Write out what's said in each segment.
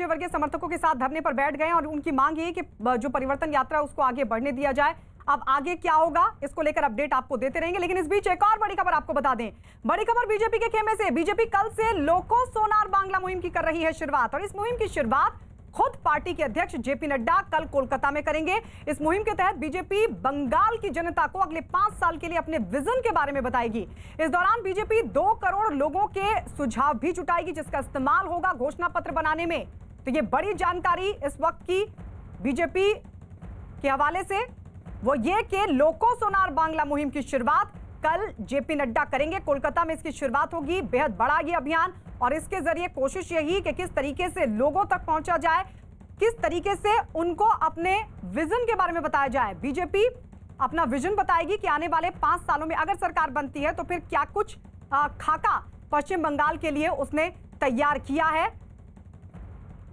विजय वर्गीय समर्थकों के साथ धरने पर बैठ गए और उनकी मांग ये कि जो परिवर्तन यात्रा है उसको आगे बढ़ने दिया जाए। अब आगे क्या होगा इसको लेकर अपडेट आपको देते रहेंगे, लेकिन इस बीच एक और बड़ी खबर आपको बता दें। बड़ी खबर बीजेपी के खेमे से। बीजेपी कल से लोको सोनार बांग्ला मुहिम की कर रही है शुरुआत, और इस मुहिम की शुरुआत खुद पार्टी के अध्यक्ष जेपी नड्डा कल कोलकाता में करेंगे। इस मुहिम के तहत बीजेपी बंगाल की जनता को अगले 5 साल के लिए अपने विजन के बारे में बताएगी। इस दौरान बीजेपी 2 करोड़ लोगों के सुझाव भी जुटाएगी, जिसका इस्तेमाल होगा घोषणा पत्र बनाने में। तो ये बड़ी जानकारी इस वक्त की बीजेपी के हवाले से वो ये कि लोको सोनार बांग्ला मुहिम की शुरुआत कल जेपी नड्डा करेंगे। कोलकाता में इसकी शुरुआत होगी। बेहद बड़ा ये अभियान, और इसके जरिए कोशिश यही कि किस तरीके से लोगों तक पहुंचा जाए, किस तरीके से उनको अपने विजन के बारे में बताया जाए। बीजेपी अपना विजन बताएगी कि आने वाले 5 सालों में अगर सरकार बनती है तो फिर क्या कुछ खाका पश्चिम बंगाल के लिए उसने तैयार किया है,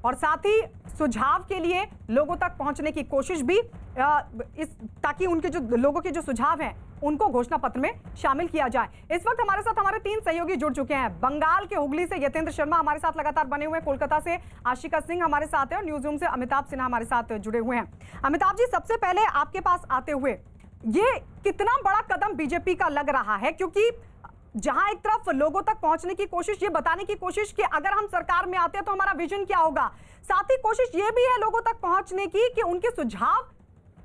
और साथ ही सुझाव के लिए लोगों तक पहुंचने की कोशिश भी ताकि उनके जो लोगों के जो सुझाव हैं उनको घोषणा पत्र में शामिल किया जाए। इस वक्त हमारे साथ हमारे 3 सहयोगी जुड़ चुके हैं। बंगाल के हुगली से यतेंद्र शर्मा हमारे साथ लगातार बने हुए हैं, कोलकाता से आशिका सिंह हमारे साथ है, और न्यूज रूम से अमिताभ सिन्हा हमारे साथ जुड़े हुए हैं। अमिताभ जी, सबसे पहले आपके पास आते हुए, ये कितना बड़ा कदम बीजेपी का लग रहा है? क्योंकि जहां एक तरफ लोगों तक पहुंचने की कोशिश, ये बताने की कोशिश कि अगर हम सरकार में आते हैं तो हमारा विजन क्या होगा, साथ ही कोशिश ये भी है लोगों तक पहुंचने की कि उनके सुझाव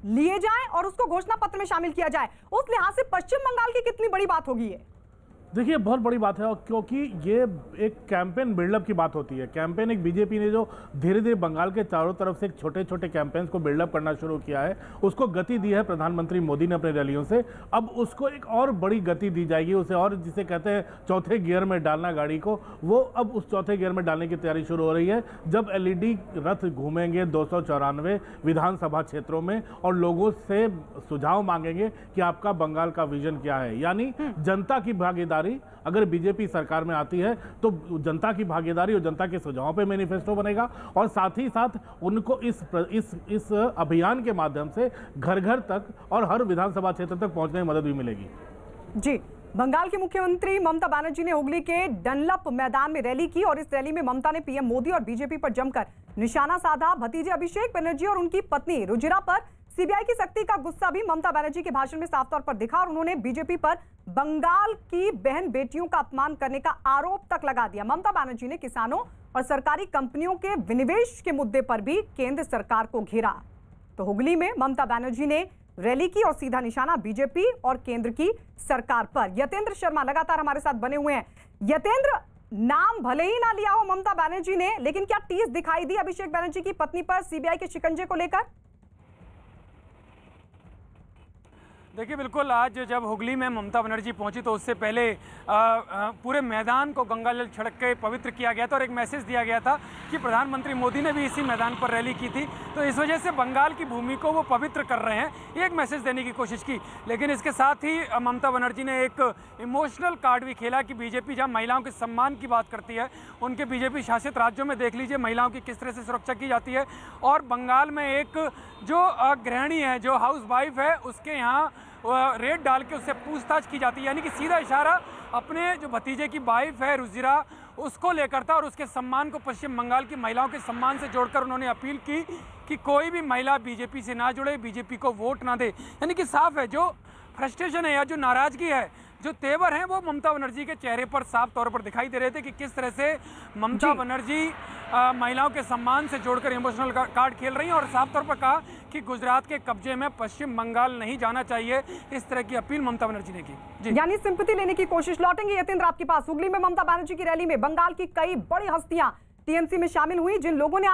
लिए जाएं और उसको घोषणा पत्र में शामिल किया जाए। उस लिहाज से पश्चिम बंगाल की कितनी बड़ी बात होगी ये? देखिए, बहुत बड़ी बात है, क्योंकि ये एक कैंपेन बिल्डअप की बात होती है। कैंपेन एक बीजेपी ने जो धीरे धीरे बंगाल के चारों तरफ से छोटे छोटे कैंपेन्स को बिल्डअप करना शुरू किया है, उसको गति दी है प्रधानमंत्री मोदी ने अपने रैलियों से। अब उसको एक और बड़ी गति दी जाएगी, उसे और जिसे कहते हैं चौथे गियर में डालना गाड़ी को, वो अब उस चौथे गियर में डालने की तैयारी शुरू हो रही है। जब LED रथ घूमेंगे 294 विधानसभा क्षेत्रों में और लोगों से सुझाव मांगेंगे कि आपका बंगाल का विजन क्या है, यानी जनता की भागीदारी। अगर बीजेपी सरकार में आती है तो जनता की भागीदारी और जनता के सुझावों पे मैनिफेस्टो बनेगा, और साथ ही साथ उनको इस अभियान के माध्यम से घर घर तक और हर विधानसभा क्षेत्र तक पहुंचने में मदद भी मिलेगी। जी, बंगाल की मुख्यमंत्री ममता बनर्जी ने हुगली के डनलप मैदान में रैली की, और इस रैली में ममता ने पीएम मोदी और बीजेपी पर जमकर निशाना साधा। भतीजे अभिषेक बनर्जी और उनकी पत्नी रुजिरा पर सीबीआई की सख्ती का गुस्सा भी ममता बनर्जी के भाषण में साफ तौर पर दिखा, और उन्होंने बीजेपी पर बंगाल की बहन बेटियों का अपमान करने का आरोप तक लगा दिया। ममता बनर्जी ने किसानों और सरकारी कंपनियों के विनिवेश के मुद्दे पर भी केंद्र सरकार को घेरा। तो हुगली में ममता बनर्जी ने रैली की और सीधा निशाना बीजेपी और केंद्र की सरकार पर। यतेंद्र शर्मा लगातार हमारे साथ बने हुए हैं। यतेंद्र, नाम भले ही ना लिया हो ममता बनर्जी ने, लेकिन क्या टीस दिखाई दी अभिषेक बनर्जी की पत्नी पर सीबीआई के शिकंजे को लेकर? देखिए, बिल्कुल, आज जब हुगली में ममता बनर्जी पहुंची तो उससे पहले पूरे मैदान को गंगा जल छिड़क के पवित्र किया गया था, और एक मैसेज दिया गया था कि प्रधानमंत्री मोदी ने भी इसी मैदान पर रैली की थी, तो इस वजह से बंगाल की भूमि को वो पवित्र कर रहे हैं, एक मैसेज देने की कोशिश की। लेकिन इसके साथ ही ममता बनर्जी ने एक इमोशनल कार्ड भी खेला कि बीजेपी जहाँ महिलाओं के सम्मान की बात करती है, उनके बीजेपी शासित राज्यों में देख लीजिए महिलाओं की किस तरह से सुरक्षा की जाती है, और बंगाल में एक जो गृहिणी है, जो हाउस वाइफ है, उसके यहाँ रेड डाल के उससे पूछताछ की जाती है। यानी कि सीधा इशारा अपने जो भतीजे की वाइफ है रुजिरा, उसको लेकर था, और उसके सम्मान को पश्चिम बंगाल की महिलाओं के सम्मान से जोड़कर उन्होंने अपील की कि कोई भी महिला बीजेपी से ना जुड़े, बीजेपी को वोट ना दे। यानी कि साफ है, जो फ्रस्ट्रेशन है या जो नाराजगी है, जो तेवर हैं, वो ममता बनर्जी के चेहरे पर साफ तौर पर दिखाई दे रहे थे कि किस तरह से ममता बनर्जी महिलाओं के सम्मान से जोड़कर इमोशनल कार्ड खेल रही हैं, और साफ तौर पर कहा कि गुजरात के कब्जे में पश्चिम बंगाल नहीं जाना चाहिए। इस तरह की अपील ममता बनर्जी ने की। यानी सिंपैथी लेने की कोशिश। लौटेंगे यतेंद्र आपके पास। हुगली में ममता बनर्जी की रैली में बंगाल की कई बड़ी हस्तियां टीएमसी में शामिल हुई, जिन लोगों ने